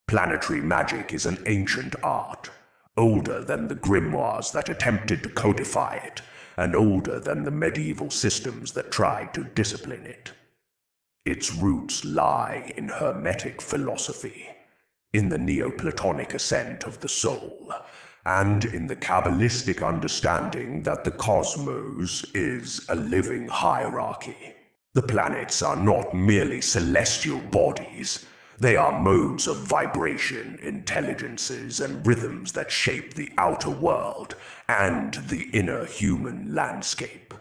Planetary magic is an ancient art, older than the grimoires that attempted to codify it, and older than the medieval systems that tried to discipline it. Its roots lie in Hermetic philosophy, in the Neoplatonic ascent of the soul, and in the Kabbalistic understanding that the cosmos is a living hierarchy. The planets are not merely celestial bodies. They are modes of vibration, intelligences, and rhythms that shape the outer world and the inner human landscape.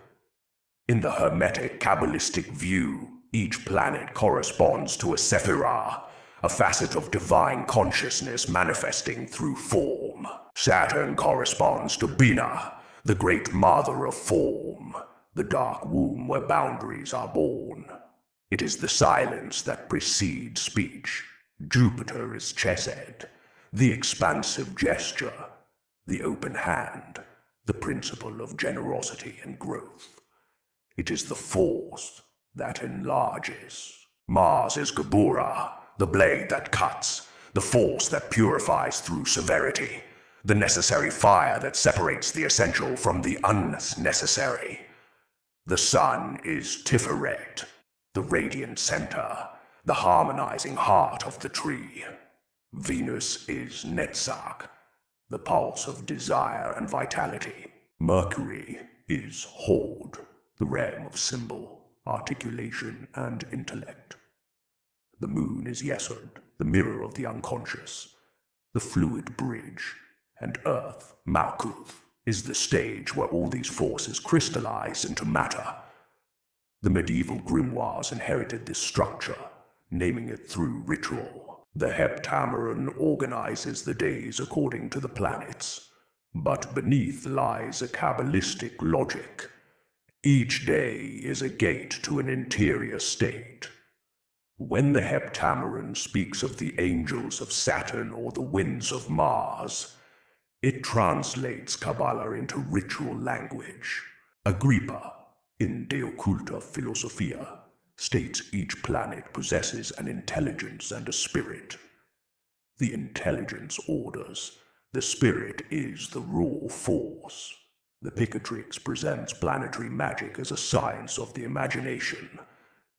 In the Hermetic Kabbalistic view, each planet corresponds to a sephirah, a facet of divine consciousness manifesting through form. Saturn corresponds to Binah, the great mother of form, the dark womb where boundaries are born. It is the silence that precedes speech. Jupiter is Chesed, the expansive gesture, the open hand, the principle of generosity and growth. It is the force that enlarges. Mars is Geburah, the blade that cuts, the force that purifies through severity, the necessary fire that separates the essential from the unnecessary. The sun is Tiferet, the radiant center, the harmonizing heart of the tree. Venus is Netzach, the pulse of desire and vitality. Mercury is Horde, the realm of symbol, articulation, and intellect. The moon is Yesod, the mirror of the unconscious, the fluid bridge, and Earth, Malkuth, is the stage where all these forces crystallize into matter. The medieval grimoires inherited this structure, naming it through ritual. The Heptameron organizes the days according to the planets, but beneath lies a Kabbalistic logic. Each day is a gate to an interior state. When the Heptameron speaks of the angels of Saturn or the winds of Mars, it translates Kabbalah into ritual language. Agrippa, in De Occulta Philosophia, states each planet possesses an intelligence and a spirit. The intelligence orders, the spirit is the raw force. The Picatrix presents planetary magic as a science of the imagination,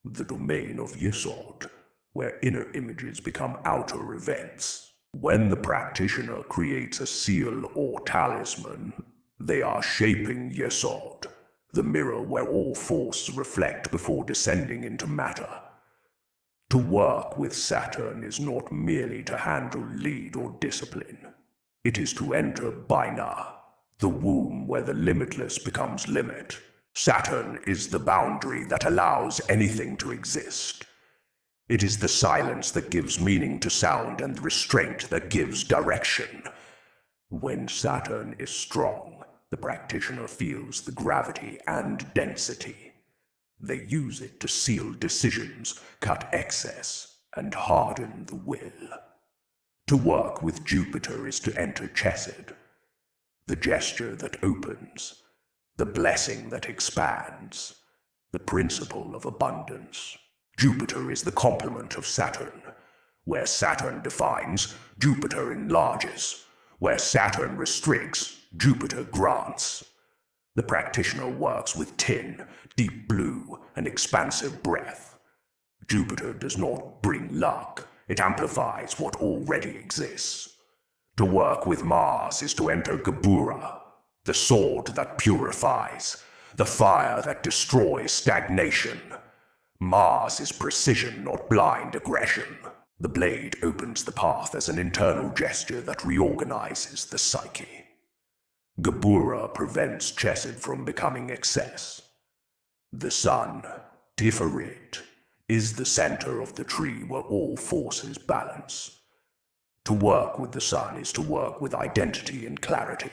the domain of Yesod, where inner images become outer events. When the practitioner creates a seal or talisman, they are shaping Yesod, the mirror where all forces reflect before descending into matter. To work with Saturn is not merely to handle lead or discipline. It is to enter Binah, the womb where the limitless becomes limit. Saturn is the boundary that allows anything to exist. It is the silence that gives meaning to sound and the restraint that gives direction. When Saturn is strong, the practitioner feels the gravity and density. They use it to seal decisions, cut excess, and harden the will. To work with Jupiter is to enter Chesed, the gesture that opens, the blessing that expands, the principle of abundance. Jupiter is the complement of Saturn. Where Saturn defines, Jupiter enlarges. Where Saturn restricts, Jupiter grants. The practitioner works with tin, deep blue, and expansive breath. Jupiter does not bring luck, it amplifies what already exists. To work with Mars is to enter Geburah, the sword that purifies, the fire that destroys stagnation. Mars is precision, not blind aggression. The blade opens the path as an internal gesture that reorganizes the psyche. Geburah prevents Chesed from becoming excess. The sun, Tiferet, is the center of the tree where all forces balance. To work with the sun is to work with identity and clarity.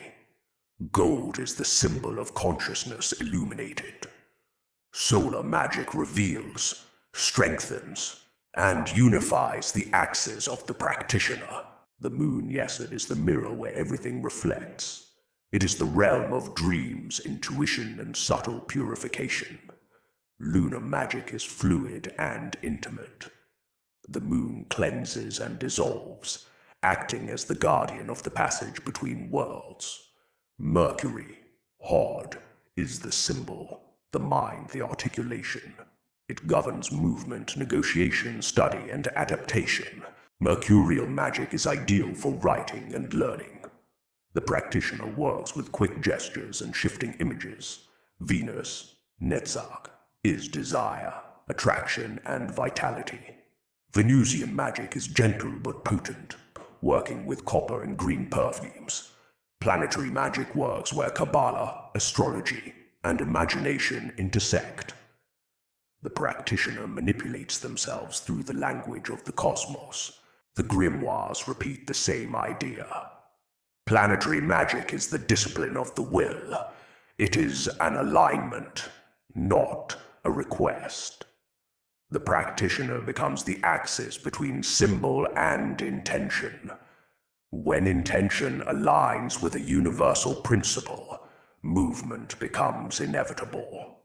Gold is the symbol of consciousness illuminated. Solar magic reveals, strengthens, and unifies the axis of the practitioner. The moon, Yesod, is the mirror where everything reflects. It is the realm of dreams, intuition, and subtle purification. Lunar magic is fluid and intimate. The moon cleanses and dissolves, acting as the guardian of the passage between worlds. Mercury, hard, is the symbol, the mind the articulation. It governs movement, negotiation, study, and adaptation. Mercurial magic is ideal for writing and learning. The practitioner works with quick gestures and shifting images. Venus, Netzach, is desire, attraction, and vitality. Venusian magic is gentle but potent, working with copper and green perfumes. Planetary magic works where Kabbalah, astrology, and imagination intersect. The practitioner manipulates themselves through the language of the cosmos. The grimoires repeat the same idea. Planetary magic is the discipline of the will. It is an alignment, not a request. The practitioner becomes the axis between symbol and intention. When intention aligns with a universal principle, movement becomes inevitable.